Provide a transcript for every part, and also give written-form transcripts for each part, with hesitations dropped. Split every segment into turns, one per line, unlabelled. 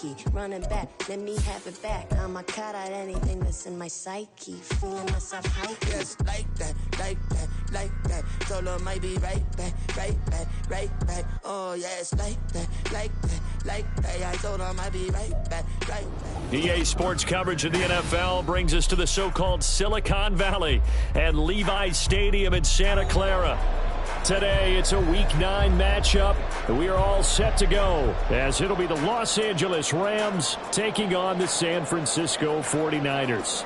Nike. Running back, let me have it back. I'ma cut out anything that's in my psyche. Feeling myself hiking.
Yes, like that, like that, like that. Solo might be right back, right back, right back. Oh yes, like that, like that, like that. I told him I'd be right back, right back.
EA Sports coverage of the NFL brings us to the so-called Silicon Valley and Levi's Stadium in Santa Clara. Today, it's a Week 9 matchup. We are all set to go as it'll be the Los Angeles Rams taking on the San Francisco 49ers.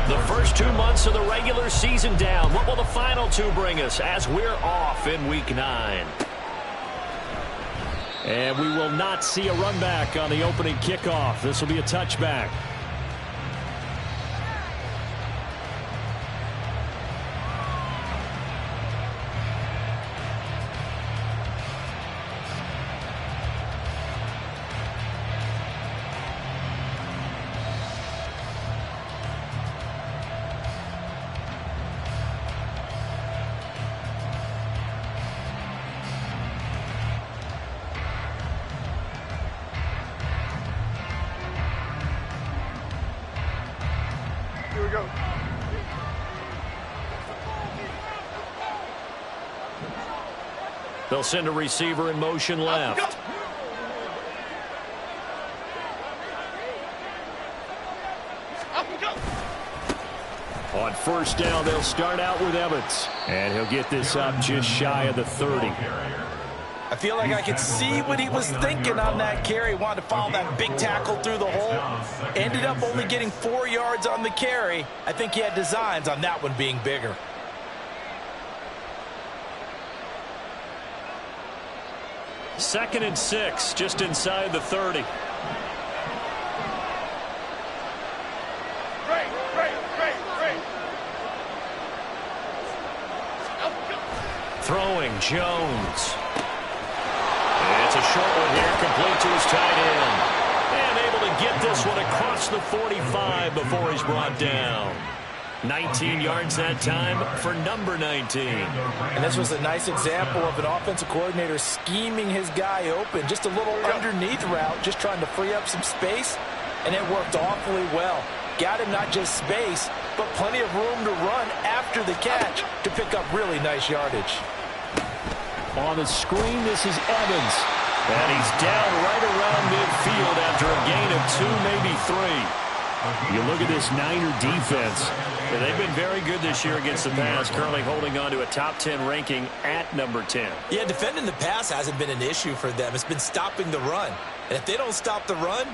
The first 2 months of the regular season down. What will the final 2 bring us as we're off in Week 9? And we will not see a run back on the opening kickoff. This will be a touchback.
Here we go.
They'll send a receiver in motion left. On first down, they'll start out with Evans. And he'll get this up just shy of the 30.
I feel like I could see what he was thinking on that carry. Wanted to follow that big tackle through the hole. Ended up only getting 4 yards on the carry. I think he had designs on that one being bigger.
Second and 6, just inside the 30. Throwing Jones. It's a short one here, complete to his tight end. And able to get this one across the 45 before he's brought down. 19 yards that time for number 19.
And this was a nice example of an offensive coordinator scheming his guy open. Just a little underneath route, just trying to free up some space. And it worked awfully well. Got him not just space, but plenty of room to run after the catch to pick up really nice yardage.
On the screen, this is Evans. And he's down right around midfield after a gain of 2, maybe 3. You look at this Niner defense. They've been very good this year against the pass, currently holding on to a top 10 ranking at number 10.
Yeah, defending the pass hasn't been an issue for them. It's been stopping the run. And if they don't stop the run,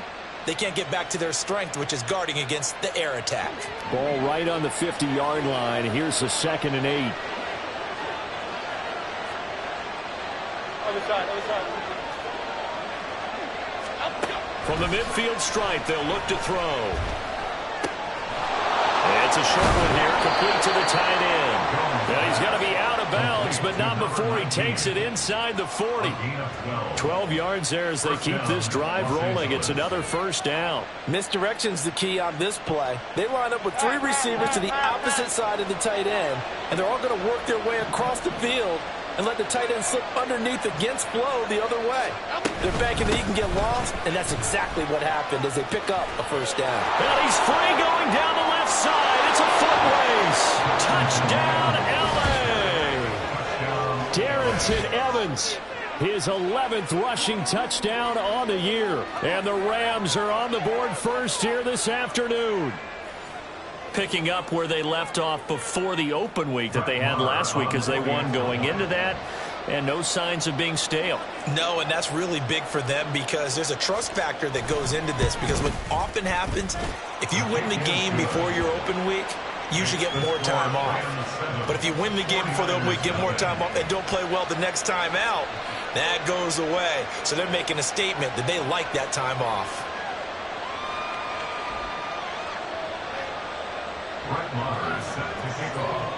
they can't get back to their strength, which is guarding against the air attack.
Ball right on the 50-yard line. Here's the 2nd and 8.
Other side, other side.
From the midfield stripe, they'll look to throw. It's a short one here, complete to the tight end. And he's going to be out of bounds, but not before he takes it inside the 40. 12 yards there as they keep this drive rolling. It's another first down.
Misdirection's the key on this play. They line up with 3 receivers to the opposite side of the tight end, and they're all going to work their way across the field and let the tight end slip underneath against flow the other way. They're banking that he can get lost, and that's exactly what happened as they pick up a first down.
And he's free going down the left side. It's a foot race. Touchdown, L.A. Darrynton Evans, his 11th rushing touchdown on the year. And the Rams are on the board first here this afternoon. Picking up where they left off before the open week that they had last week as they won going into that. And no signs of being stale.
No, and that's really big for them because there's a trust factor that goes into this. Because what often happens, if you win the game before your open week, you should get more time off. But if you win the game before the open week, get more time off, and don't play well the next time out, that goes away. So they're making a statement that they like that time off.
Brett Maher is set to kick off.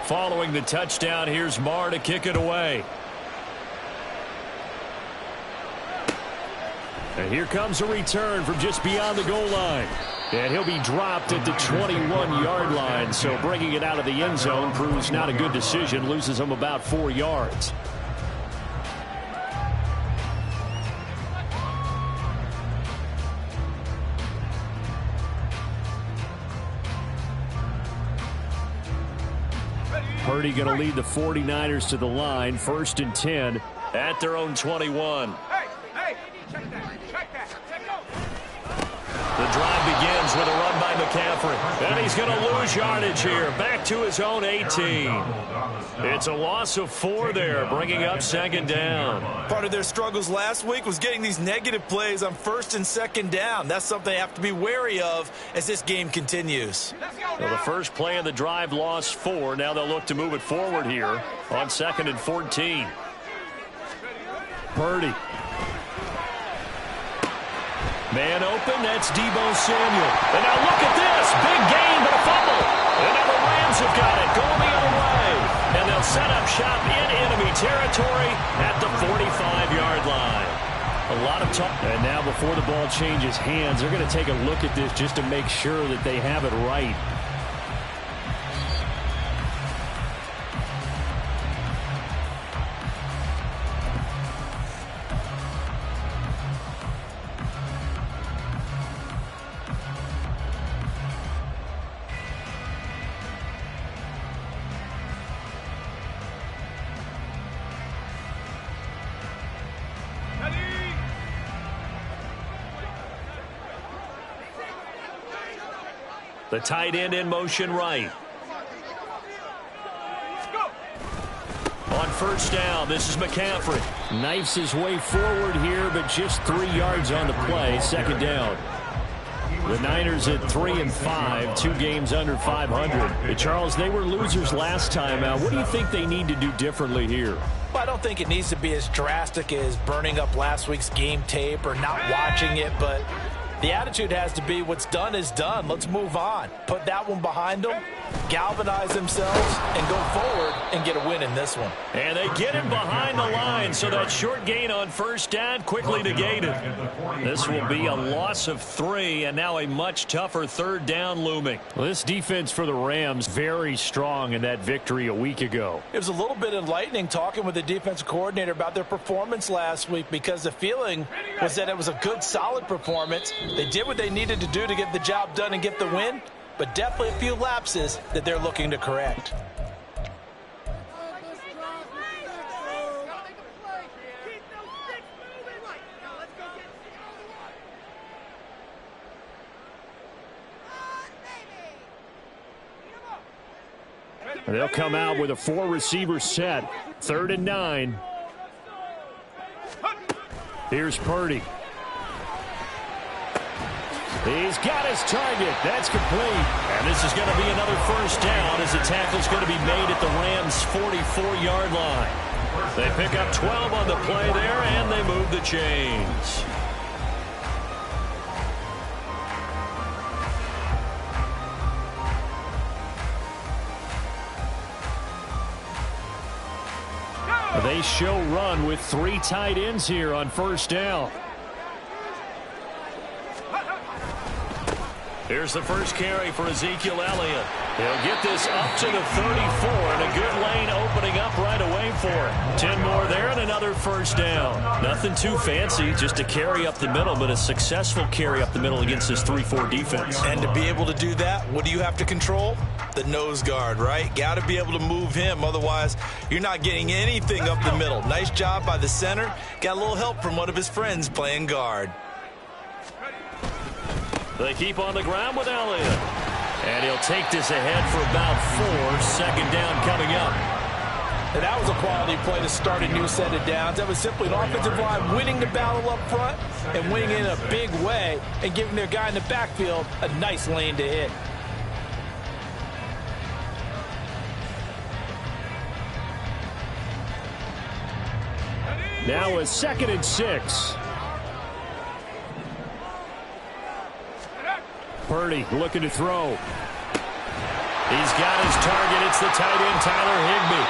Following the touchdown, here's Maher to kick it away. And here comes a return from just beyond the goal line. And he'll be dropped at the 21-yard line. So bringing it out of the end zone proves not a good decision. Loses him about 4 yards. Purdy going to lead the 49ers to the line. 1st and 10 at their own 21. The drive begins with a run by McCaffrey. And he's going to lose yardage here. Back to his own 18. It's a loss of 4 there, bringing up 2nd down.
Part of their struggles last week was getting these negative plays on 1st and 2nd down. That's something they have to be wary of as this game continues.
Well, the first play of the drive lost 4. Now they'll look to move it forward here on 2nd and 14. Purdy. Man open, that's Deebo Samuel. And now look at this, big gain, but a fumble. And now the Rams have got it, going the other way. And they'll set up shop in enemy territory at the 45-yard line. A lot of talk. And now before the ball changes hands, they're going to take a look at this just to make sure that they have it right. The tight end in motion right. On 1st down, this is McCaffrey. Knifes his way forward here, but just 3 yards on the play. 2nd down. The Niners at 3-5, 2 games under 500. Hey, Charles, they were losers last time out. What do you think they need to do differently here?
Well, I don't think it needs to be as drastic as burning up last week's game tape or not watching it, but the attitude has to be what's done is done. Let's move on. Put that one behind them, galvanize themselves, and go forward and get a win in this one.
And they get him behind the line, so that short gain on 1st down quickly negated. This will be a loss of 3, and now a much tougher 3rd down looming. Well, this defense for the Rams, very strong in that victory a week ago.
It was a little bit enlightening talking with the defensive coordinator about their performance last week, because the feeling was that it was a good, solid performance. They did what they needed to do to get the job done and get the win, but definitely a few lapses that they're looking to correct.
They'll come out with a 4-receiver set. 3rd and 9. Here's Purdy. He's got his target. That's complete. And this is going to be another 1st down as the tackle's going to be made at the Rams' 44-yard line. They pick up 12 on the play there, and they move the chains. They show run with 3 tight ends here on 1st down. Here's the first carry for Ezekiel Elliott. He'll get this up to the 34, and a good lane opening up right away for him. 10 more there and another 1st down. Nothing too fancy, just a carry up the middle, but a successful carry up the middle against this 3-4 defense.
And to be able to do that, what do you have to control? The nose guard, right? Got to be able to move him, otherwise you're not getting anything up the middle. Nice job by the center. Got a little help from one of his friends playing guard.
They keep on the ground with Elliott. And he'll take this ahead for about 4. 2nd down coming up.
And that was a quality play to start a new set of downs. That was simply an offensive line winning the battle up front and winning in a big way and giving their guy in the backfield a nice lane to hit.
Now a 2nd and 6. Purdy looking to throw. He's got his target. It's the tight end, Tyler Higbee.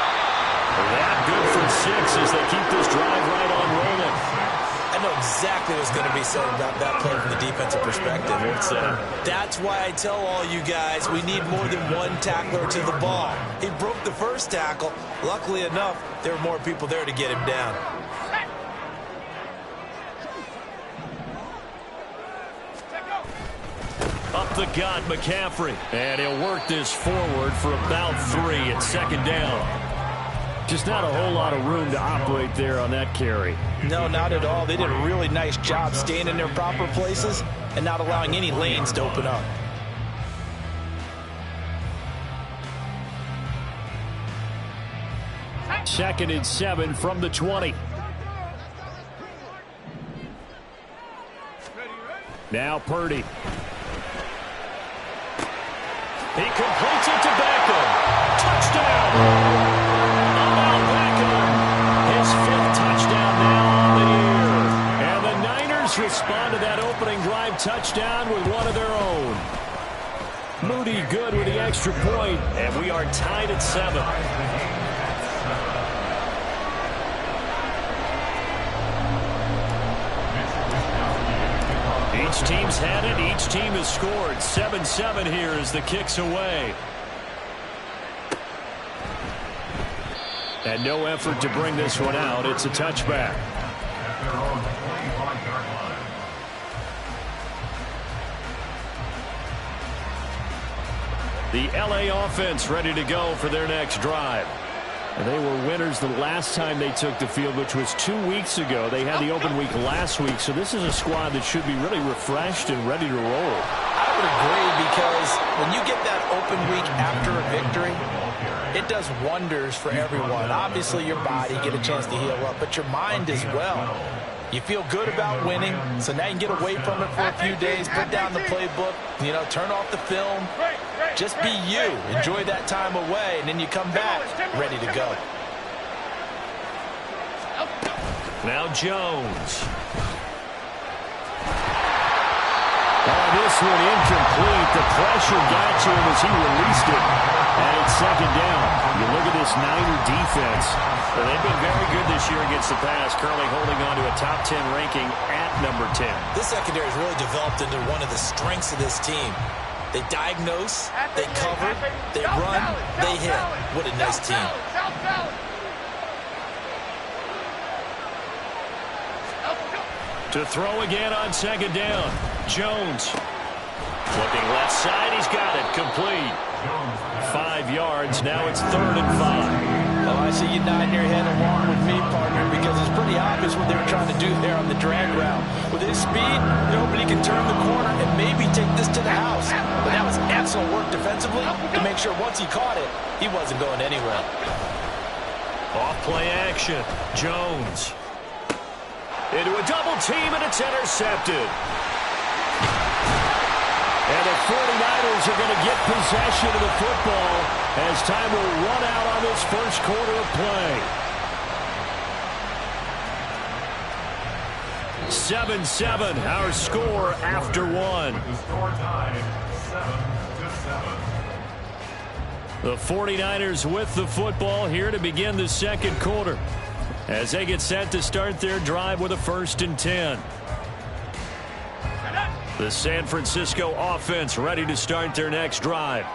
That good for 6 as they keep this drive right on rolling.
And know exactly what's going to be said about that play from the defensive perspective. That's why I tell all you guys we need more than one tackler to the ball. He broke the first tackle. Luckily enough, there were more people there to get him down.
Up the gut, McCaffrey. And he'll work this forward for about 3 at second down. Just not a whole lot of room to operate there on that carry.
No, not at all. They did a really nice job staying in their proper places and not allowing any lanes to open up.
Second and 7 from the 20. Now Purdy. He completes it to Beckham. Touchdown! His 5th touchdown now on the year. And the Niners respond to that opening drive touchdown with one of their own. Moody good with the extra point, and we are tied at 7. Each team's had it. Each team has scored. 7-7 here as the kick's away. And no effort to bring this one out. It's a touchback. The LA offense ready to go for their next drive. And they were winners the last time they took the field, which was 2 weeks ago. They had the open week last week, so this is a squad that should be really refreshed and ready to roll.
I would agree, because when you get that open week after a victory, it does wonders for everyone. Obviously, your body, get a chance to heal up, but your mind as well. You feel good about winning, so now you can get away from it for a few days, put down the playbook, turn off the film. Just be you. Enjoy that time away, and then you come back ready to go.
Now Jones. Oh, this one incomplete. The pressure got to him as he released it. And it's second down. You look at this Niner defense. Well, they've been very good this year against the pass, currently holding on to a top 10 ranking at number 10.
This secondary has really developed into one of the strengths of this team. They diagnose, they cover, they run, they hit. What a nice team.
To throw again on second down. Jones. Flipping left side, he's got it. Complete. 5 yards. Now it's 3rd and 5.
Oh, I see you nodding your head along with me, partner, because it's pretty obvious what they were trying to do there on the drag route. With his speed, nobody can turn the corner and maybe take this to the house. But that was excellent work defensively to make sure once he caught it, he wasn't going anywhere.
Off play action. Jones. Into a double team, and it's intercepted. And the 49ers are going to get possession of the football as time will run out on this first quarter of play. 7-7, our score after 1. The 49ers with the football here to begin the second quarter as they get set to start their drive with a 1st and 10. The San Francisco offense ready to start their next drive.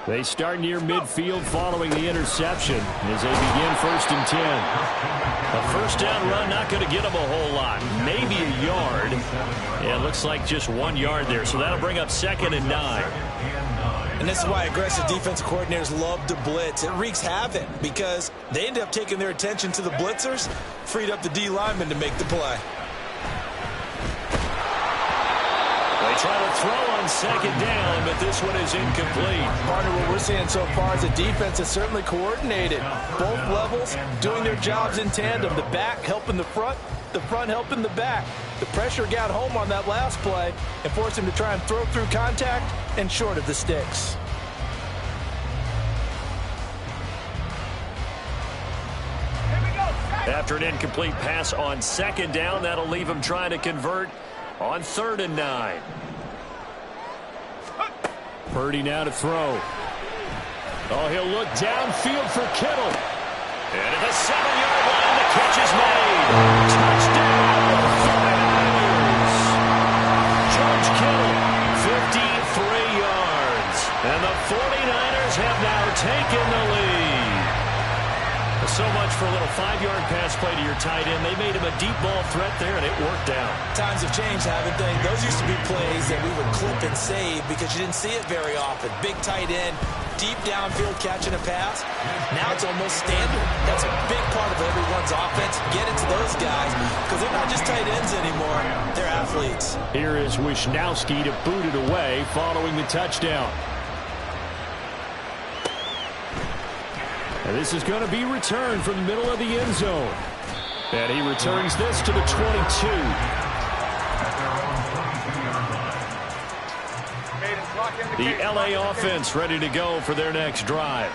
They start near midfield following the interception as they begin 1st and 10. A first down run not going to get them a whole lot. Maybe a yard. Yeah, it looks like just 1 yard there. So that'll bring up 2nd and 9.
And this is why aggressive defensive coordinators love to blitz. It wreaks havoc because they end up taking their attention to the blitzers, freed up the D lineman to make the play.
They try to throw on second down, but this one is incomplete.
Partner, what we're seeing so far is the defense is certainly coordinated. Both levels doing their jobs in tandem. The back helping the front helping the back. The pressure got home on that last play and forced him to try and throw through contact and short of the sticks.
After an incomplete pass on second down, that'll leave him trying to convert on 3rd and 9. Purdy now to throw. Oh, he'll look downfield for Kittle. And at the 7-yard line, the catch is made. Touchdown, And the 49ers have now taken the lead. So much for a little 5-yard pass play to your tight end. They made him a deep ball threat there, and it worked out.
Times have changed, haven't they? Those used to be plays that we would clip and save because you didn't see it very often. Big tight end, deep downfield catching a pass. Now it's almost standard. That's a big part of everyone's offense. Get it to those guys because they're not just tight ends anymore. They're athletes.
Here is Wisnowski to boot it away following the touchdown. And this is going to be returned from the middle of the end zone. And he returns this to the 22. The LA offense ready to go for their next drive.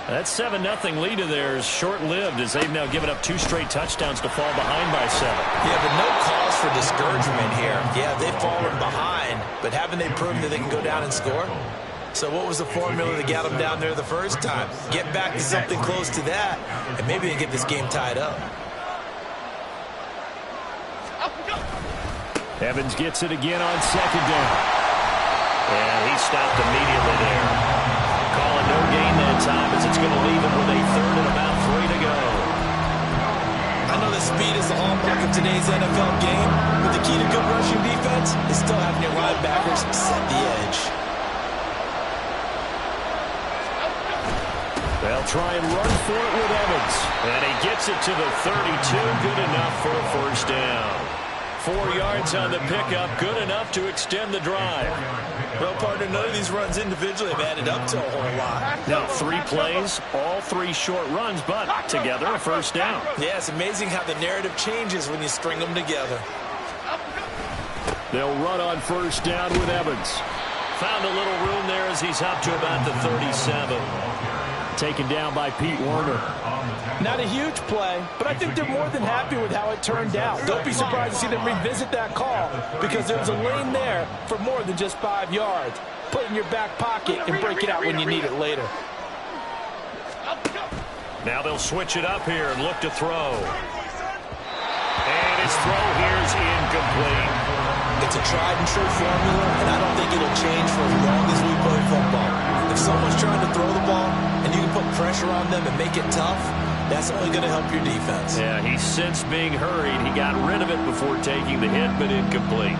That 7-0 lead of theirs short-lived as they've now given up 2 straight touchdowns to fall behind by 7.
Yeah, but no cause for discouragement here. Yeah, they've fallen behind, but haven't they proven that they can go down and score? So what was the formula that got them down there the first time? Get back to something close to that, and maybe they get this game tied up.
Evans gets it again on 2nd down. And he stopped immediately there. Calling no gain that time as it's going to leave him with a 3rd and about 3 to go.
I know that speed is the hallmark of today's NFL game, but the key to good rushing defense is still having your linebackers set the edge.
They'll try and run for it with Evans. And he gets it to the 32. Good enough for a 1st down. 4 yards on the pickup. Good enough to extend the drive.
Well, partner, none of these runs individually have added up to a whole lot.
Now 3 plays, all 3 short runs, but together a 1st down.
Yeah, it's amazing how the narrative changes when you string them together.
They'll run on 1st down with Evans. Found a little room there as he's up to about the 37. Taken down by Pete Werner.
Not a huge play, but I think they're more than happy with how it turned out. Don't be surprised to see them revisit that call because there's a lane there for more than just 5 yards. Put it in your back pocket and break it out when you need it later.
Now they'll switch it up here and look to throw. And his throw here is incomplete.
It's a tried-and-true formula, and I don't think it'll change for as long as we play football. If someone's trying to throw the ball and you can put pressure on them and make it tough, that's only going to help your defense.
Yeah, he sensed being hurried. He got rid of it before taking the hit, but incomplete.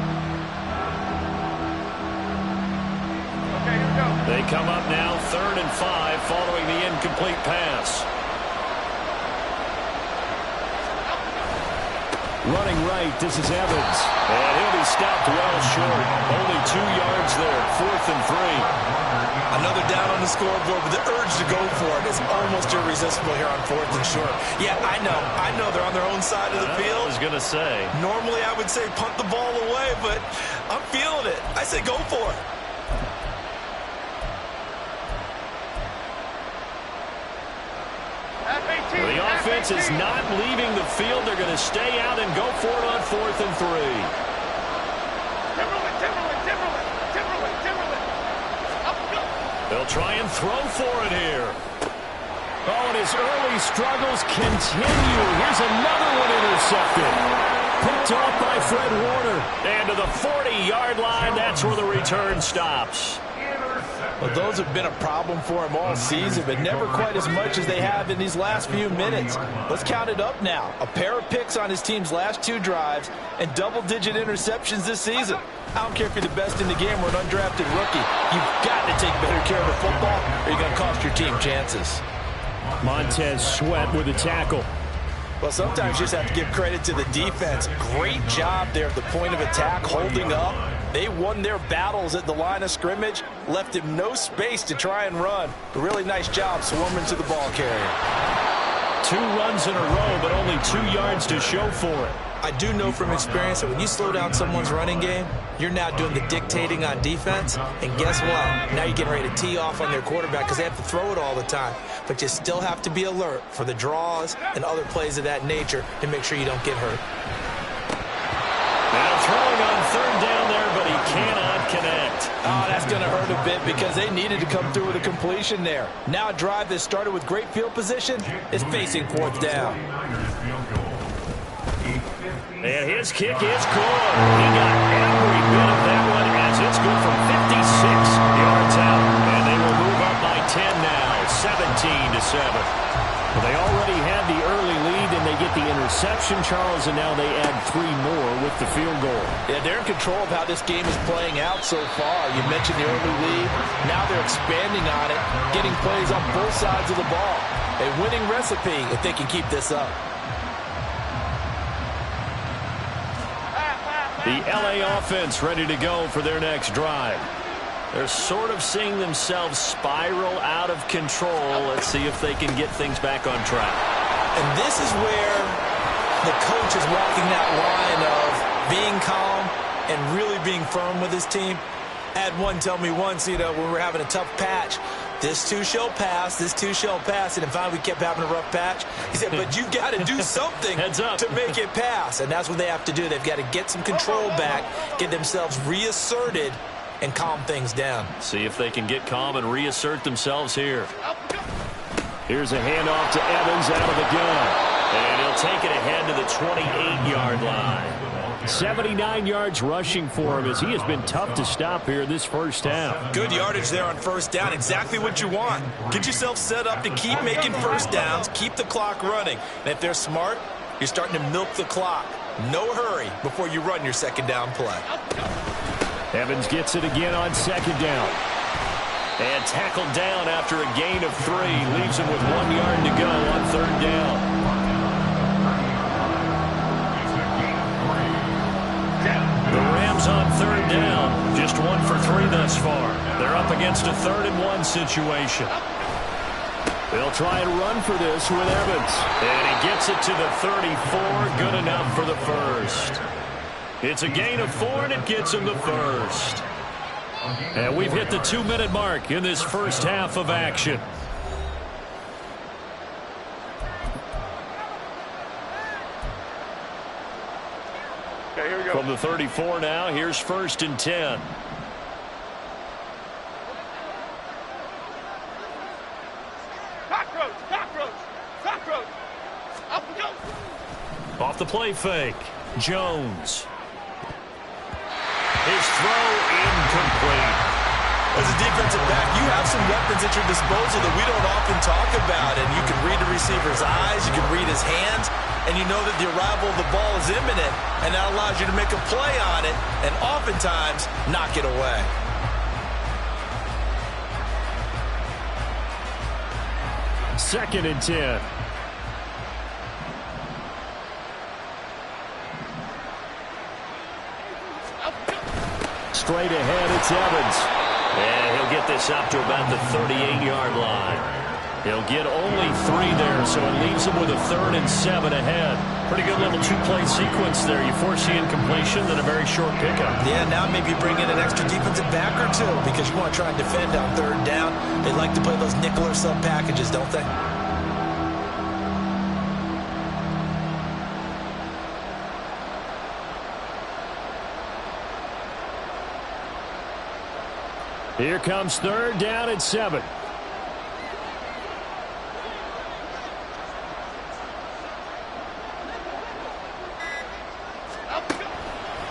Okay, here we go.
They come up now 3rd and 5 following the incomplete pass. Running right, this is Evans. And he'll be stopped well short. Only 2 yards there, 4th and 3.
Another down on the scoreboard, but the urge to go for it is almost irresistible here on 4th and short. Yeah, I know they're on their own side of the field.
I was going to say.
Normally I would say punt the ball away, but I'm feeling it. I say go for it.
Well, the offense is not leaving the field. They're going to stay out and go for it on 4th and 3. They'll try and throw for it here. Oh, and his early struggles continue. Here's another one intercepted. Picked off by Fred Warner. And to the 40-yard line, that's where the return stops.
Well, those have been a problem for him all season, but never quite as much as they have in these last few minutes. Let's count it up now. A pair of picks on his team's last 2 drives and double-digit interceptions this season. I don't care if you're the best in the game or an undrafted rookie. You've got to take better care of the football or you're going to cost your team chances.
Montez Sweat with a tackle.
Well, sometimes you just have to give credit to the defense. Great job there at the point of attack, holding up. They won their battles at the line of scrimmage, left him no space to try and run. A really nice job swarming to the ball carrier.
2 runs in a row, but only 2 yards to show for it.
I do know from experience that when you slow down someone's running game, you're now doing the dictating on defense. And guess what? Now you're getting ready to tee off on their quarterback because they have to throw it all the time. But you still have to be alert for the draws and other plays of that nature to make sure you don't get hurt.
Now throwing on 3rd down there, but he cannot connect.
Oh, that's going to hurt a bit because they needed to come through with a completion there. Now a drive that started with great field position is facing 4th down.
And his kick is good. He got every bit of that one as it's good from 56 yards out. And 17-7. Well, they already had the early lead, and they get the interception, Charles, and now they add 3 more with the field goal.
Yeah, they're in control of how this game is playing out so far. You mentioned the early lead. Now they're expanding on it, getting plays on both sides of the ball. A winning recipe if they can keep this up.
The LA offense ready to go for their next drive. They're sort of seeing themselves spiral out of control. Let's see if they can get things back on track.
And this is where the coach is walking that line of being calm and really being firm with his team. I had one tell me once, when we were having a tough patch, this too shall pass, this too shall pass. And finally we kept having a rough patch. He said, but you got to do something to make it pass. And that's what they have to do. They've got to get some control back, get themselves reasserted, and calm things down.
See if they can get calm and reassert themselves here. Here's a handoff to Evans out of the gun. And he'll take it ahead to the 28-yard line. 79 yards rushing for him as he has been tough to stop here this first half.
Good yardage there on first down. Exactly what you want. Get yourself set up to keep making first downs, keep the clock running. And if they're smart, you're starting to milk the clock. No hurry before you run your second down play.
Evans gets it again on second down. And tackled down after a gain of 3. Leaves him with 1 yard to go on third down. The Rams on third down. Just 1 for 3 thus far. They're up against a 3rd and 1 situation. They'll try and run for this with Evans. And he gets it to the 34. Good enough for the first. It's a gain of 4, and it gets him the first. And we've hit the 2-minute mark in this first half of action.
Okay, here we go.
From the 34 now, here's 1st and 10.
Cockroach. Up we go.
Off the play fake. Jones. His throw incomplete.
As a defensive back, you have some weapons at your disposal that we don't often talk about. And you can read the receiver's eyes, you can read his hands, and you know that the arrival of the ball is imminent. And that allows you to make a play on it and oftentimes knock it away.
Second and 10. Straight ahead, it's Evans. And he'll get this up to about the 38-yard line. He'll get only 3 there, so it leaves him with a 3rd and 7 ahead. Pretty good little 2-play sequence there. You force the incompletion, then a very short pickup.
Yeah, now maybe you bring in an extra defensive back or 2 because you want to try and defend on third down. They like to play those nickel or sub packages, don't they?
Here comes third down at 7.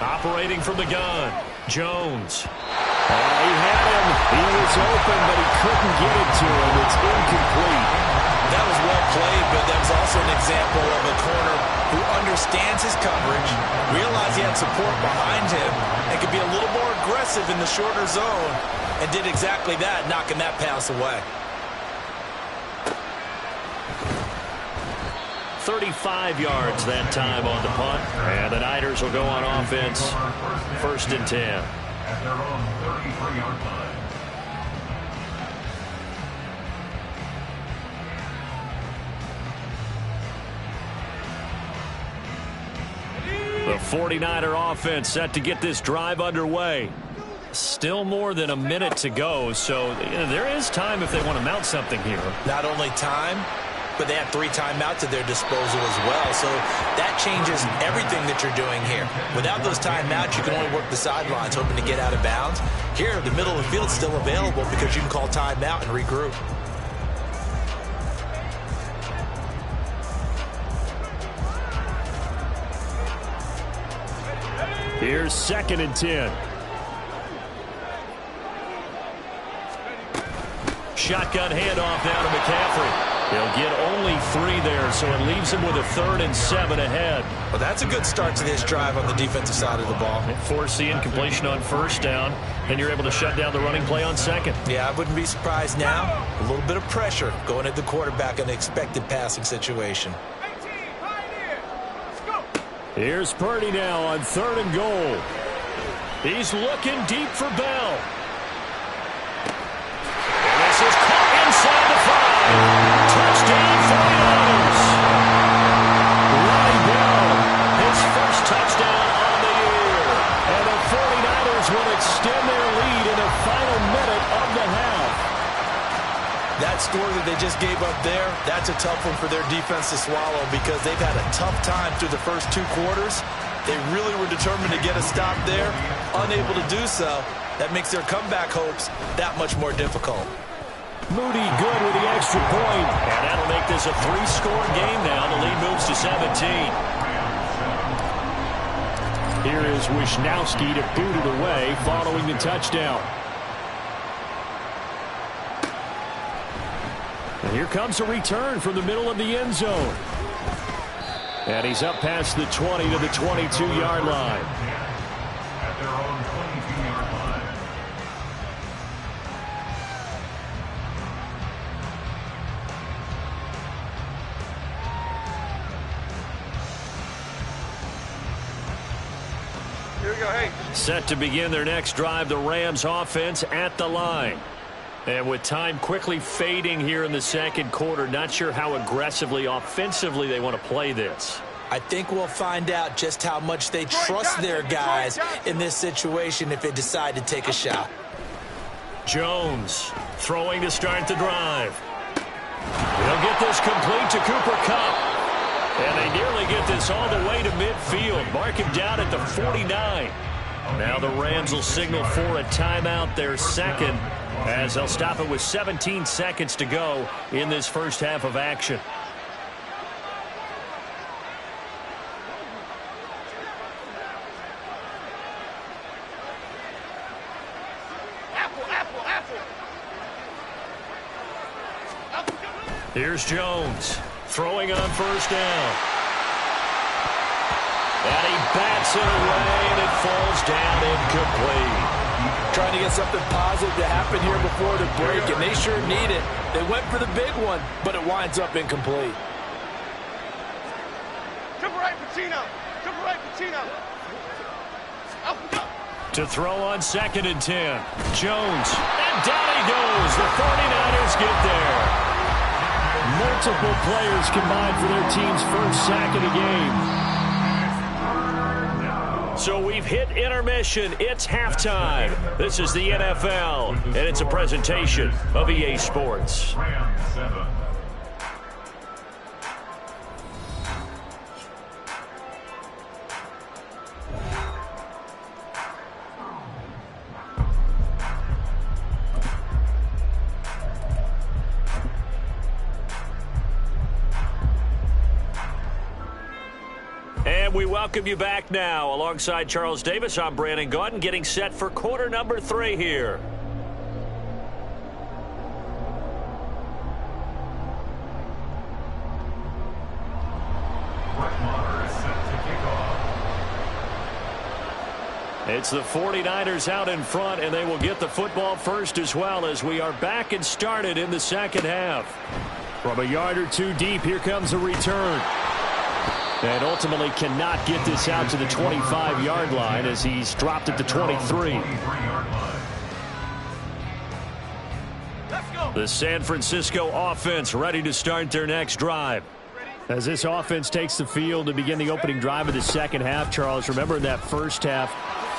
Operating from the gun, Jones. He had him. He was open, but he couldn't get it to him. It's incomplete.
That was well played, but that was also an example of a corner who understands his coverage, realized he had support behind him, and could be a little more aggressive in the shorter zone, and did exactly that, knocking that pass away.
35 yards that time on the punt. And the Niners will go on offense. 1st and 10.
At their own 33-yard line.
The 49er offense set to get this drive underway. Still more than a minute to go, so there is time if they want to mount something here.
Not only time, but they have 3 timeouts at their disposal as well. So that changes everything that you're doing here. Without those timeouts, you can only work the sidelines, hoping to get out of bounds. Here, the middle of the field is still available because you can call timeout and regroup.
Here's 2nd and 10. Shotgun handoff now to McCaffrey. He'll get only 3 there, so it leaves him with a 3rd and 7 ahead.
Well, that's a good start to this drive on the defensive side of the ball.
Force the incompletion on 1st down, and you're able to shut down the running play on 2nd.
Yeah, I wouldn't be surprised now. A little bit of pressure going at the quarterback in an expected passing situation.
Here's Purdy now on 3rd and goal. He's looking deep for Bell. And this is caught inside the 5. Touchdown 49ers. Ronnie Bell, his first touchdown on the year. And the 49ers will extend their lead in the final minute of the half.
That score that they just gave up there, that's a tough one for their defense to swallow because they've had a tough time through the first 2 quarters. They really were determined to get a stop there, unable to do so. That makes their comeback hopes that much more difficult.
Moody good with the extra point, and that'll make this a 3-score game now. The lead moves to 17. Here is Wisnowski to boot it away following the touchdown. And here comes a return from the middle of the end zone. And he's up past the 20 to the 22-yard line.
At their own 22-yard line.
Here we go, hey.
Set to begin their next drive, the Rams offense at the line. And with time quickly fading here in the 2nd quarter, not sure how aggressively, offensively they want to play this.
I think we'll find out just how much they trust their guys in this situation if they decide to take a shot.
Jones throwing to start the drive. They'll get this complete to Cooper Kupp. And they nearly get this all the way to midfield. Mark him down at the 49. Now the Rams will signal for a timeout, their 2nd, as they'll stop it with 17 seconds to go in this first half of action. Here's Jones throwing on 1st down. And he bats it away, and it falls down incomplete.
Trying to get something positive to happen here before the break, and they sure need it. They went for the big one, but it winds up incomplete.
Triple right, Patino. Triple right, Patino.
To throw on 2nd and 10. Jones. And down he goes. The 49ers get there. Multiple players combined for their team's first sack of the game. So we've hit intermission. It's halftime. This is the NFL, and it's a presentation of EA Sports. And we welcome you back now. Alongside Charles Davis, I'm Brandon Gaudin, getting set for quarter number 3 here. It's the 49ers out in front, and they will get the football first as well as we are back and started in the 2nd half. From a yard or 2 deep, here comes a return. And ultimately cannot get this out to the 25-yard line as he's dropped at the 23. The San Francisco offense ready to start their next drive. As this offense takes the field to begin the opening drive of the 2nd half, Charles, remember in that first half,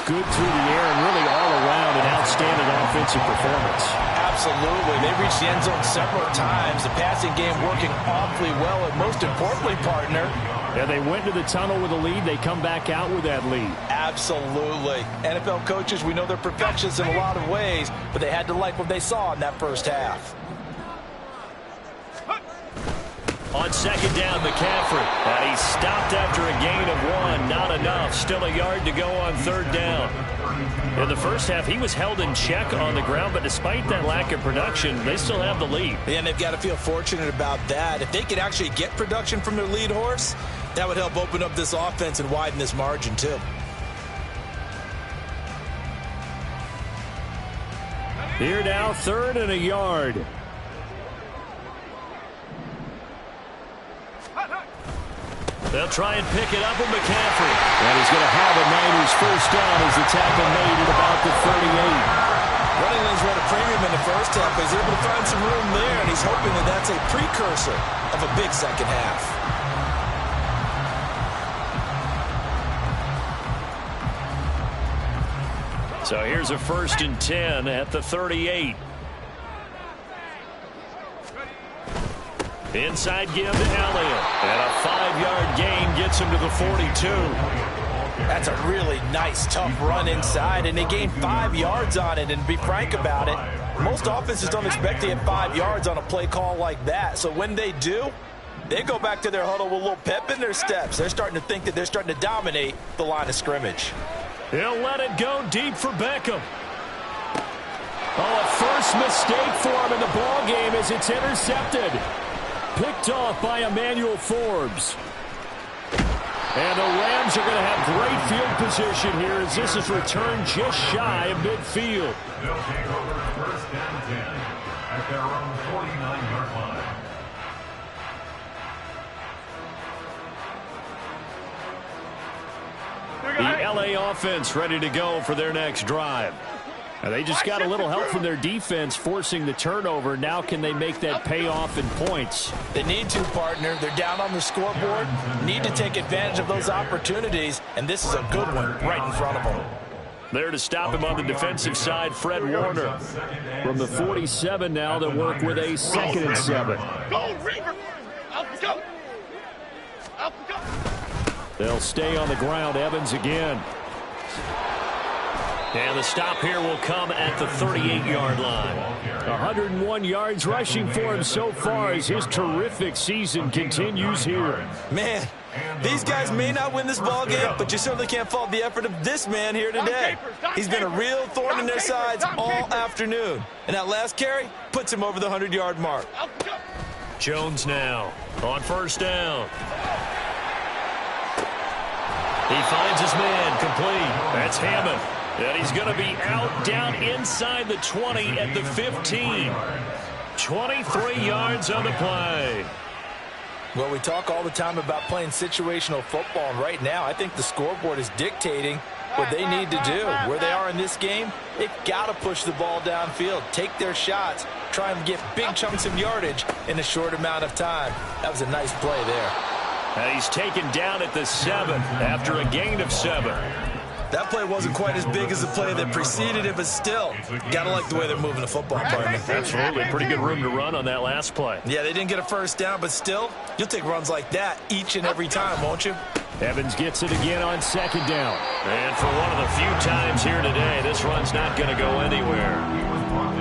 good through the air and really all around an outstanding offensive performance.
Absolutely. They reached the end zone several times. The passing game working awfully well, and most importantly, partner,
yeah, they went to the tunnel with a lead. They come back out with that lead.
Absolutely. NFL coaches, we know they're perfectionists in a lot of ways, but they had to like what they saw in that first half.
On second down, McCaffrey. And he's stopped after a gain of 1. Not enough. Still a yard to go on third down. In the first half, he was held in check on the ground, but despite that lack of production, they still have the lead.
Yeah, and they've got to feel fortunate about that. If they could actually get production from their lead horse, that would help open up this offense and widen this margin too.
Here now, 3rd and a yard. They'll try and pick it up with McCaffrey. And he's going to have a Niners first down as the tackle made at about the 38.
Running lanes were at a premium in the first half, but he's able to find some room there, and he's hoping that that's a precursor of a big second half.
So here's a 1st and 10 at the 38. Inside give to Elliott. And a 5-yard gain gets him to the 42.
That's a really nice, tough run inside, and they gained 5 yards on it. And to be frank about it, most offenses don't expect to get 5 yards on a play call like that. So when they do, they go back to their huddle with a little pep in their steps. They're starting to think that they're starting to dominate the line of scrimmage.
He'll let it go deep for Beckham. Oh, a first mistake for him in the ball game as it's intercepted. Picked off by Emmanuel Forbes. And the Rams are going to have great field position here as this is returned just shy of midfield.
They'll take over 1st and 10 at their own 49-yard line.
The LA offense ready to go for their next drive. And they just got a little help from their defense forcing the turnover. Now can they make that pay off in points?
They need to, partner. They're down on the scoreboard. Need to take advantage of those opportunities, and this is a good one right in front of them.
There to stop him on the defensive side, Fred Warner. From the 47 now, they'll work with a 2nd and 7.
Go, Reaver! Up, go! Up, go!
They'll stay on the ground. Evans again. And the stop here will come at the 38-yard line. 101 yards rushing for him so far as his terrific season continues here.
Man, these guys may not win this ball game, but you certainly can't fault the effort of this man here today. He's been a real thorn in their sides all afternoon. And that last carry puts him over the 100-yard mark.
Jones now on 1st down. He finds his man complete. That's Hammond. And he's going to be out down inside the 20 at the 15. 23 yards on the play.
Well, we talk all the time about playing situational football, and right now I think the scoreboard is dictating what they need to do. Where they are in this game, they've got to push the ball downfield, take their shots, try and get big chunks of yardage in a short amount of time. That was a nice play there.
And he's taken down at the 7 after a gain of 7.
That play wasn't quite as big as the play that preceded it, but still, got to like the way they're moving the football, partner.
Absolutely. Pretty good room to run on that last play.
Yeah, they didn't get a first down, but still, you'll take runs like that each and every time, won't you?
Evans gets it again on 2nd down. And for one of the few times here today, this run's not going to go anywhere.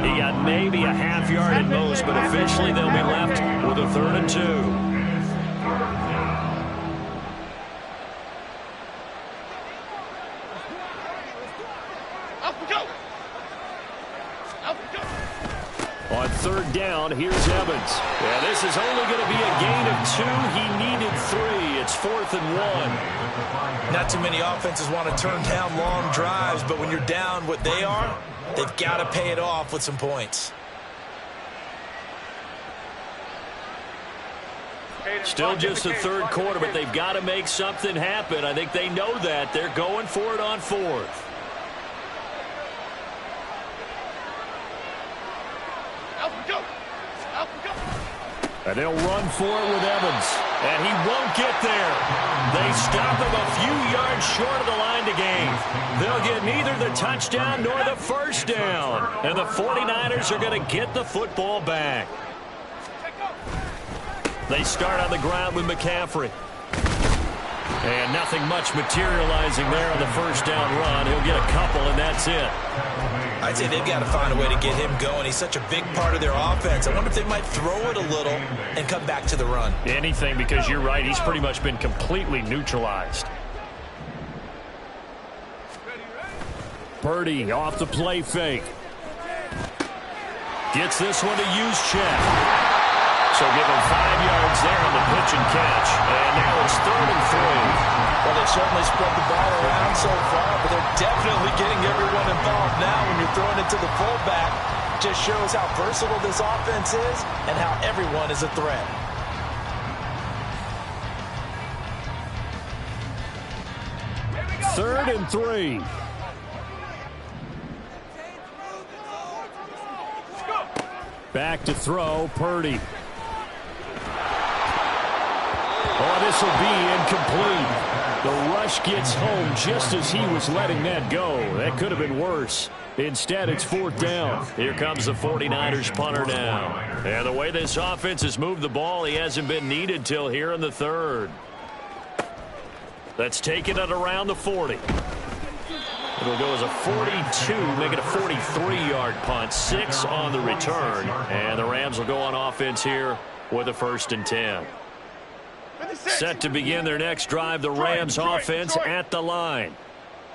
He got maybe a half yard at most, but officially they'll be left with a 3rd and 2. On 3rd down, here's Evans. Yeah, this is only going to be a gain of 2. He needed 3. It's 4th and 1.
Not too many offenses want to turn down long drives, but when you're down what they are, they've got to pay it off with some points.
Still just the 3rd quarter, but they've got to make something happen. I think they know that. They're going for it on 4th. And they'll run for it with Evans. And he won't get there. They stop him a few yards short of the line to gain. They'll get neither the touchdown nor the first down. And the 49ers are going to get the football back. They start on the ground with McCaffrey. And nothing much materializing there on the first down run. He'll get a couple, and that's it.
I'd say they've got to find a way to get him going. He's such a big part of their offense. I wonder if they might throw it a little and come back to the run.
Anything, because you're right. He's pretty much been completely neutralized. Purdy off the play fake. Gets this one to Juszczyk. So give him 5 yards there on the pitch and catch. And now it's 3rd and 3.
Well, they've certainly spread the ball around so far, but they're definitely getting everyone involved now when you're throwing it to the fullback. Just shows how versatile this offense is and how everyone is a threat.
Third and 3. Back to throw, Purdy. Oh, this will be incomplete. The rush gets home just as he was letting that go. That could have been worse. Instead, it's 4th down. Here comes the 49ers punter now. And the way this offense has moved the ball, he hasn't been needed till here in the 3rd. Let's take it at around the 40. It'll go as a 42, make it a 43-yard punt. 6 on the return. And the Rams will go on offense here with a 1st and 10. Set to begin their next drive, the Rams offense at the line.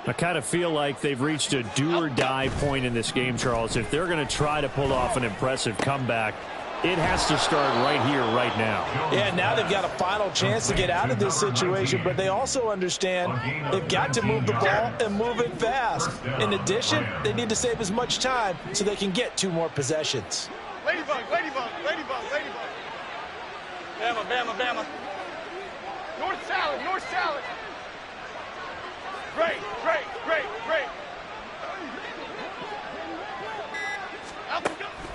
I kind of feel like they've reached a do-or-die point in this game, Charles. If they're going to try to pull off an impressive comeback, it has to start right here, right now.
Yeah, now they've got a final chance to get out of this situation, but they also understand they've got to move the ball and move it fast. In addition, they need to save as much time so they can get 2 more possessions.
Ladybug, ladybug, ladybug, ladybug. Bama, Bama, Bama. North salad, north salad. Great, great, great, great.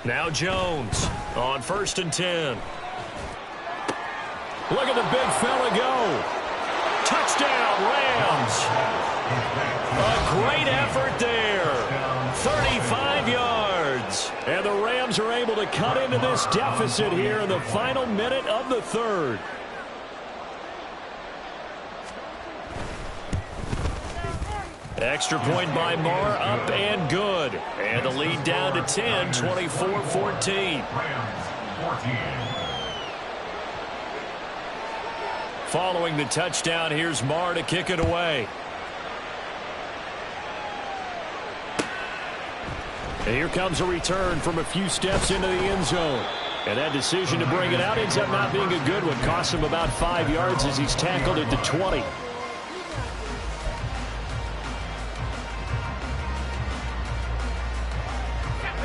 Now Jones on 1st and 10. Look at the big fella go. Touchdown, Rams. A great effort there. 35 yards. And the Rams are able to cut into this deficit here in the final minute of the 3rd. Extra point by Marr, up and good. And the lead down to 10, 24-14. Following the touchdown, here's Marr to kick it away. And here comes a return from a few steps into the end zone. And that decision to bring it out ends up not being a good one. Costs him about 5 yards as he's tackled at the 20.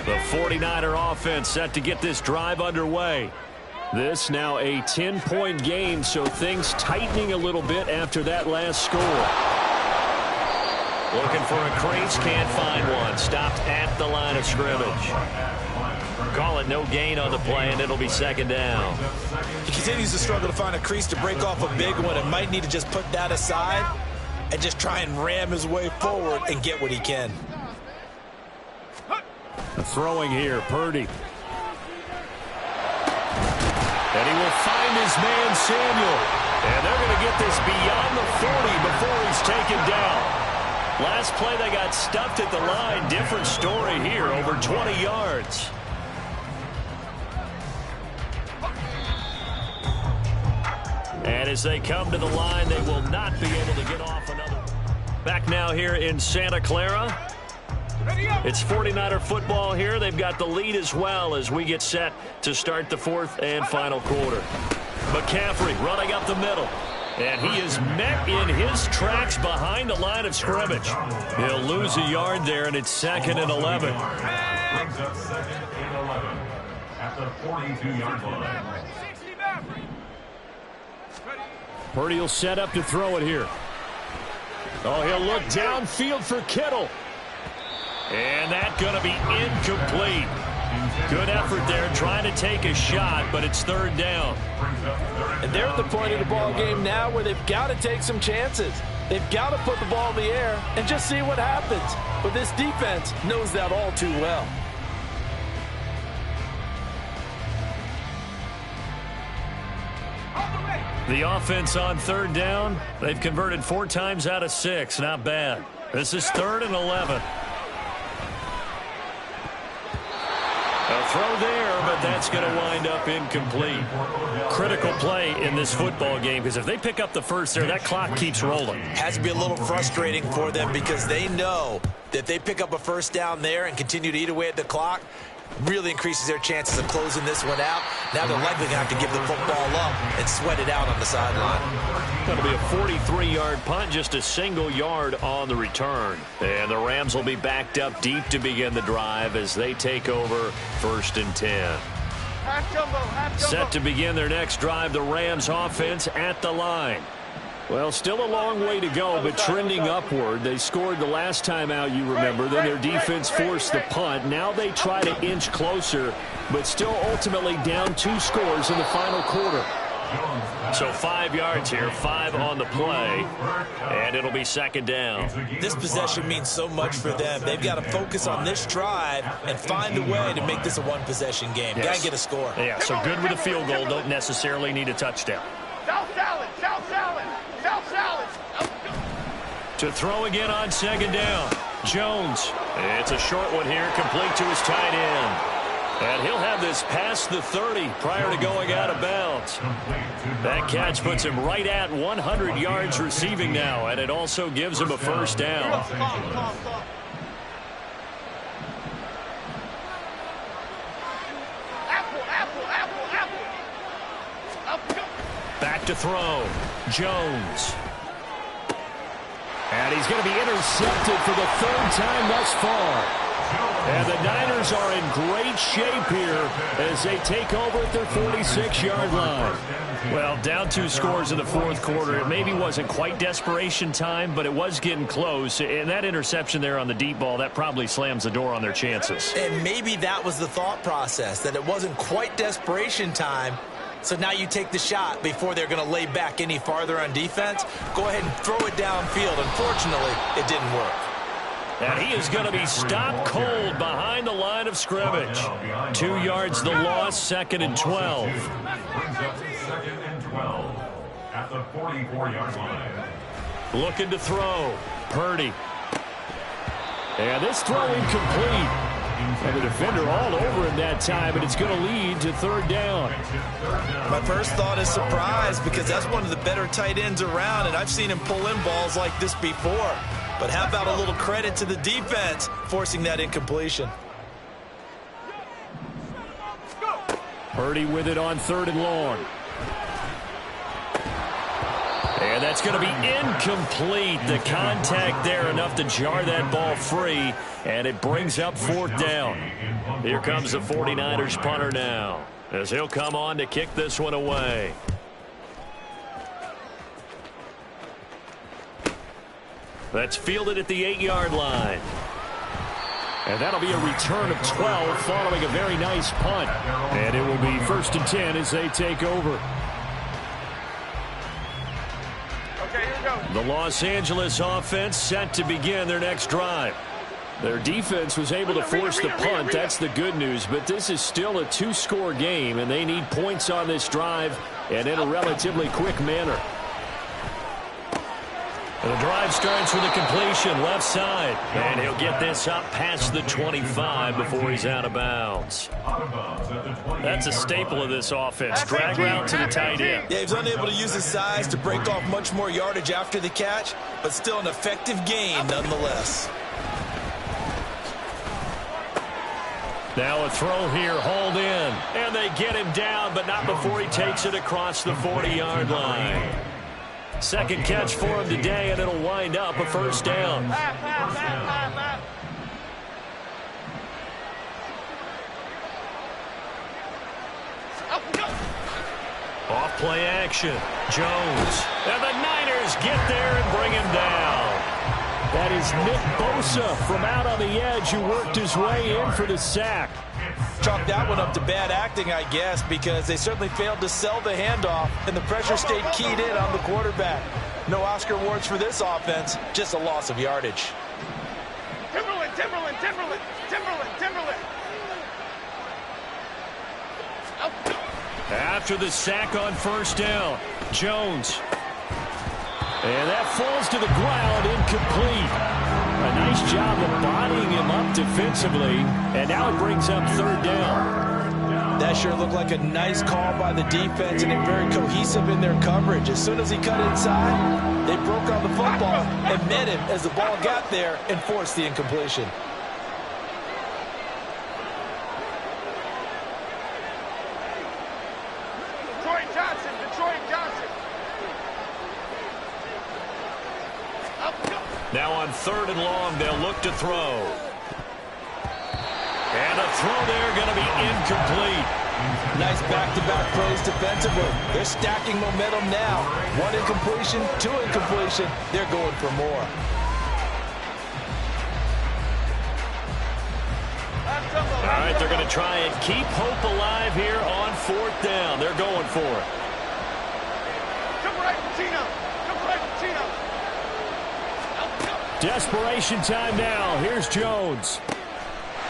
The 49er offense set to get this drive underway. This now a 10-point game, so things tightening a little bit after that last score. Looking for a crease, can't find one. Stopped at the line of scrimmage. Call it no gain on the play, and it'll be 2nd down.
He continues to struggle to find a crease to break off a big one and might need to just put that aside and just try and ram his way forward and get what he can.
Throwing here, Purdy. And he will find his man, Samuel. And they're going to get this beyond the 40 before he's taken down. Last play, they got stuffed at the line. Different story here, over 20 yards. And as they come to the line, they will not be able to get off another. Back now here in Santa Clara. It's 49er football here. They've got the lead as well as we get set to start the 4th and final quarter. McCaffrey running up the middle. And he is met in his tracks behind the line of scrimmage. He'll lose a yard there, and it's 2nd and 11.
Brings up 2nd and 11 at the 42-yard line.
Purdy will set up to throw it here. Oh, he'll look downfield for Kittle. And that's going to be incomplete. Good effort there, trying to take a shot, but it's 3rd down.
And they're at the point of the ball game now where they've got to take some chances. They've got to put the ball in the air and just see what happens. But this defense knows that all too well.
The offense on 3rd down, they've converted 4 times out of 6. Not bad. This is 3rd and 11. A throw there, but that's going to wind up incomplete. Critical play in this football game, because if they pick up the first there, that clock keeps rolling.
Has to be a little frustrating for them because they know that they pick up a first down there and continue to eat away at the clock, really increases their chances of closing this one out. Now they're likely going to have to give the football up and sweat it out on the sideline.
That'll be a 43-yard punt, just a single yard on the return. And the Rams will be backed up deep to begin the drive as they take over 1st and 10.
Half jumbo.
Set to begin their next drive, the Rams offense at the line. Well, still a long way to go, but trending upward. They scored the last time out, you remember. Then their defense forced the punt. Now they try to inch closer, but still ultimately down 2 scores in the final quarter. So 5 yards here, 5 on the play, and it'll be 2nd down.
This possession means so much for them. They've got to focus on this drive and find a way to make this a one-possession game.
Yes.
Got to get a score.
Yeah, so good with a field goal. Don't necessarily need a touchdown.
South salad.
To throw again on 2nd down. Jones. It's a short one here, complete to his tight end. And he'll have this past the 30 prior to going out of bounds. That catch puts him right at 100 yards receiving now, and it also gives him a first down. Back to throw. Jones. And he's going to be intercepted for the 3rd time thus far. And the Niners are in great shape here as they take over at their 46-yard line. Well, down 2 scores in the 4th quarter. It maybe wasn't quite desperation time, but it was getting close. And that interception there on the deep ball, that probably slams the door on their chances.
And maybe that was the thought process, that it wasn't quite desperation time. So now you take the shot before they're going to lay back any farther on defense. Go ahead and throw it downfield. Unfortunately, it didn't work.
And he is going to be stopped cold behind the line of scrimmage. 2 yards the loss, 2nd and 12.
Brings up 2nd and 12 at the 44-yard line.
Looking to throw. Purdy. And this throw incomplete. And the defender all over him that time, and it's going to lead to 3rd down.
My first thought is surprise, because that's one of the better tight ends around, and I've seen him pull in balls like this before. But how about a little credit to the defense forcing that incompletion?
Purdy with it on 3rd and long. And that's going to be incomplete. The contact there enough to jar that ball free, and it brings up 4th down. Here comes the 49ers punter now, as he'll come on to kick this one away. That's fielded at the 8-yard line. And that'll be a return of 12 following a very nice punt. And it will be 1st and 10 as they take over.
Okay, here we go.
The Los Angeles offense set to begin their next drive. Their defense was able to force the punt. That's the good news. But this is still a 2-score game, and they need points on this drive and in a relatively quick manner. The drive starts with a completion left side, and he'll get this up past the 25 before he's out of bounds. That's a staple of this offense. Drag route to the tight end.
Yeah, he's unable to use his size to break off much more yardage after the catch, but still an effective gain nonetheless.
Now a throw here, hauled in, and they get him down, but not before he takes it across the 40-yard line. 2nd catch for him today, and it'll wind up a 1st down. Off play action. Jones. And the Niners get there and bring him down. That is Nick Bosa from out on the edge who worked his way in for the sack.
Chalk that one up to bad acting, I guess, because they certainly failed to sell the handoff, and the pressure stayed keyed in on the quarterback. No Oscar awards for this offense, just a loss of yardage.
Timberland.
After the sack on 1st down, Jones. And that falls to the ground, incomplete. A nice job of bodying him up defensively, and now it brings up third down.
That sure looked like a nice call by the defense, and they're very cohesive in their coverage. As soon as he cut inside, they broke on the football and met him as the ball got there and forced the incompletion.
Detroit Johnson.
Now on third and long, they'll look to throw. And a throw there going to be incomplete.
Nice back-to-back plays defensively. They're stacking momentum now. One incompletion, two incompletion. They're going for more.
All right, they're going to try and keep hope alive here on fourth down. They're going for it. Desperation time now. Here's Jones.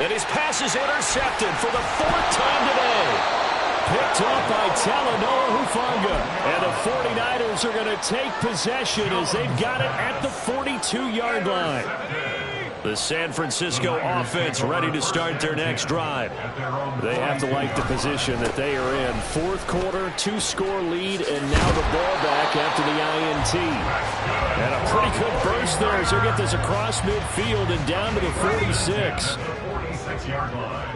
And his pass is intercepted for the fourth time today. Picked up by Talanoa Hufanga. And the 49ers are going to take possession as they've got it at the 42-yard line. The San Francisco offense ready to start their next drive. They have to like the position that they are in. Fourth quarter, 2-score lead, and now the ball back after the INT. And a pretty good burst there as they get this across midfield and down to the 46.
46-yard line.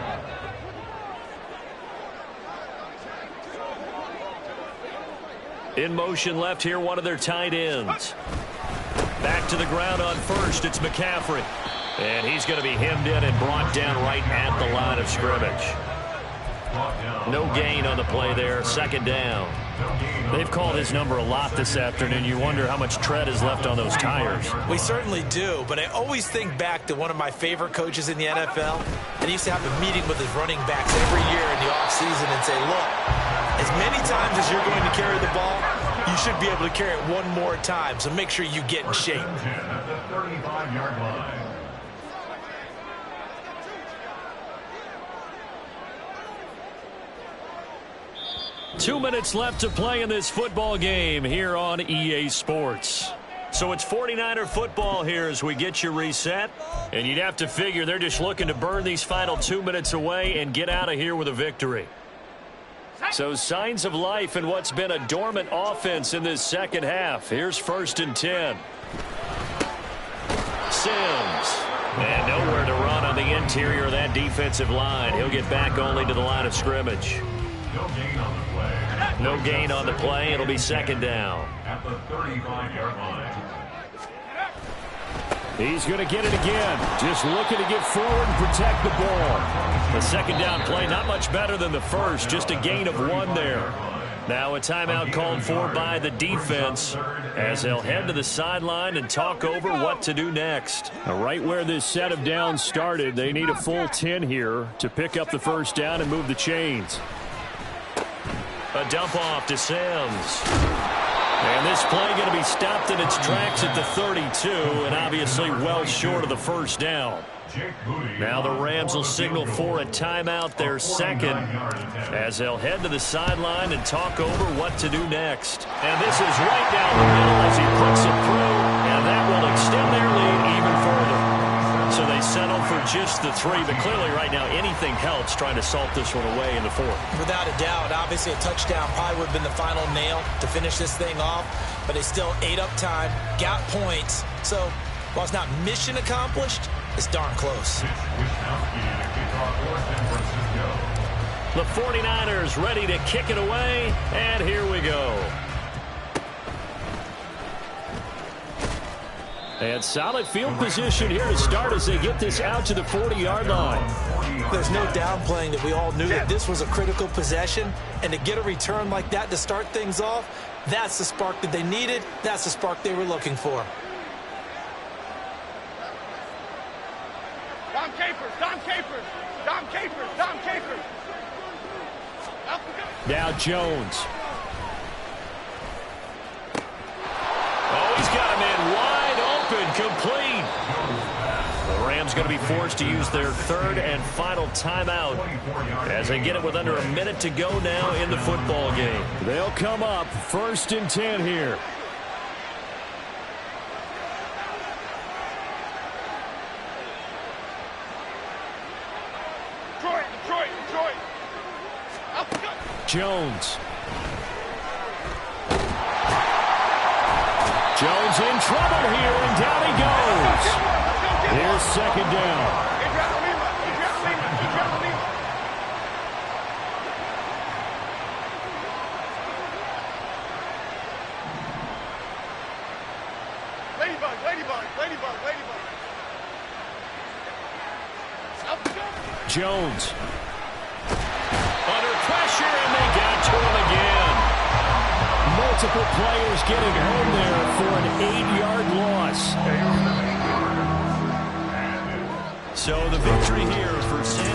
In motion left here, one of their tight ends. Back to the ground on first, it's McCaffrey. And he's going to be hemmed in and brought down right at the line of scrimmage. No gain on the play there, second down. They've called his number a lot this afternoon. You wonder how much tread is left on those tires.
We certainly do, but I always think back to one of my favorite coaches in the NFL. And he used to have a meeting with his running backs every year in the offseason and say, look, as many times as you're going to carry the ball, you should be able to carry it one more time, so make sure you get in shape.
At the 35-yard line.
Two minutes left to play in this football game here on EA Sports. So it's 49er football here as we get you reset. And you'd have to figure they're just looking to burn these final 2 minutes away and get out of here with a victory. So signs of life in what's been a dormant offense in this second half. Here's 1st and 10. Sims. And nowhere to run on the interior of that defensive line. He'll get back only to the line of scrimmage.
No gain on the play.
No gain on the play. It'll be second down.
At the 35-yard line.
He's going to get it again. Just looking to get forward and protect the ball. The second down play, not much better than the first. Just a gain of 1 there. Now a timeout called for by the defense as they'll head to the sideline and talk over what to do next. Right where this set of downs started, they need a full 10 here to pick up the first down and move the chains. A dump off to Sims. And this play going to be stopped in its tracks at the 32, and obviously well short of the first down. Now the Rams will signal for a timeout, their second, as they'll head to the sideline and talk over what to do next. And this is right down the middle as he puts it through, and that will extend their lead even further. So they settle for just the 3, but clearly right now anything helps trying to salt this one away in the 4th.
Without a doubt, obviously a touchdown probably would have been the final nail to finish this thing off, but they still ate up time, got points. So while it's not mission accomplished, it's darn close.
The 49ers ready to kick it away, and here we go. And solid field position here to start as they get this out to the 40-yard line.
There's no downplaying that we all knew that this was a critical possession, and to get a return like that to start things off, that's the spark that they needed. That's the spark they were looking for.
Dom Capers, Dom Capers, Dom Capers, Dom Capers.
Now Jones. Oh, he's got him in wide open, complete. The Rams going to be forced to use their 3rd and final timeout as they get it with under a minute to go now in the football game. They'll come up 1st and 10 here. Jones. Jones in trouble here, and down he goes. Here's second down. Jones. Under pressure, and they got to him again. Multiple players getting home there for an 8-yard loss. So the victory here for San